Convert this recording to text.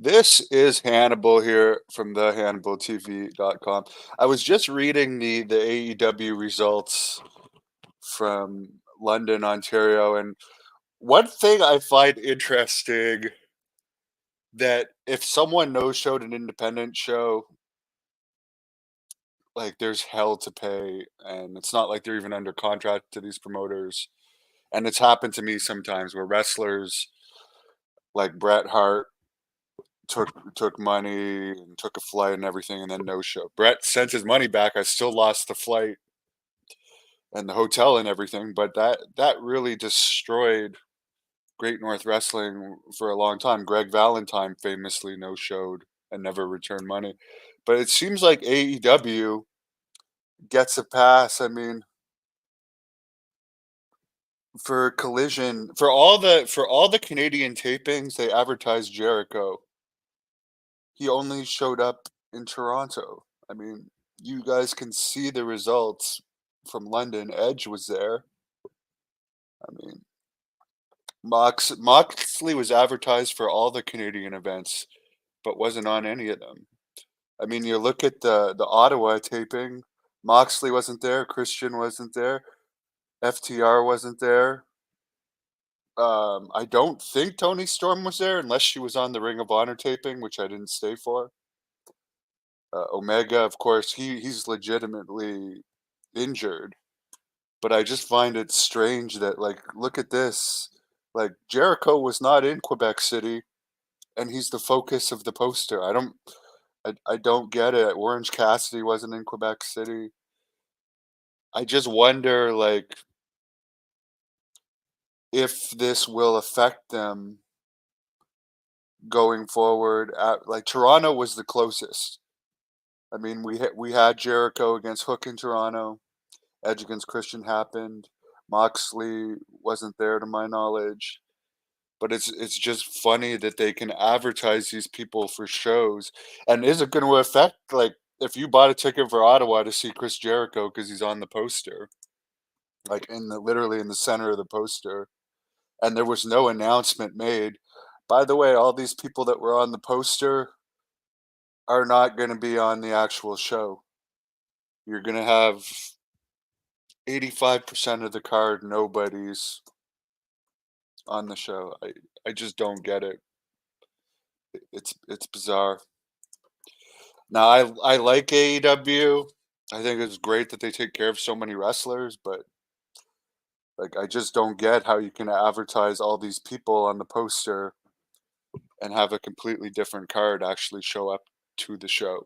This is Hannibal here from the HannibalTV.com. I was just reading the AEW results from London, Ontario, and one thing I find interesting that if someone no-showed an independent show, like there's hell to pay, and it's not like they're even under contract to these promoters. And it's happened to me sometimes where wrestlers like Bret Hart took money and took a flight and everything and then no show. Brett sent his money back. I still lost the flight and the hotel and everything, but that really destroyed Great North Wrestling for a long time. Greg Valentine famously no showed and never returned money. But it seems like AEW gets a pass. I mean, for Collision, for all the Canadian tapings, they advertised Jericho. He only showed up in Toronto. I mean, you guys can see the results from London. Edge was there. I mean, Moxley was advertised for all the Canadian events, but wasn't on any of them. I mean, you look at the Ottawa taping. Moxley wasn't there. Christian wasn't there. FTR wasn't there. I don't think Tony Storm was there unless she was on the Ring of Honor taping, which I didn't stay for. Omega, of course, he's legitimately injured, but I just find it strange that, like, look at this. Like, Jericho was not in Quebec City, and he's the focus of the poster. I don't get it. Orange Cassidy wasn't in Quebec City. I just wonder, like, if this will affect them going forward. Like, Toronto was the closest. I mean, we had Jericho against Hook in Toronto. Edge against Christian happened. Moxley wasn't there to my knowledge. But it's just funny that they can advertise these people for shows. And is it going to affect, like, if you bought a ticket for Ottawa to see Chris Jericho because he's on the poster, like literally in the center of the poster, and there was no announcement made. By the way, all these people that were on the poster are not going to be on the actual show. You're going to have 85% of the card nobodies on the show. I just don't get it. It's bizarre. Now I like AEW. I think it's great that they take care of so many wrestlers, but like I just don't get how you can advertise all these people on the poster and have a completely different card actually show up to the show.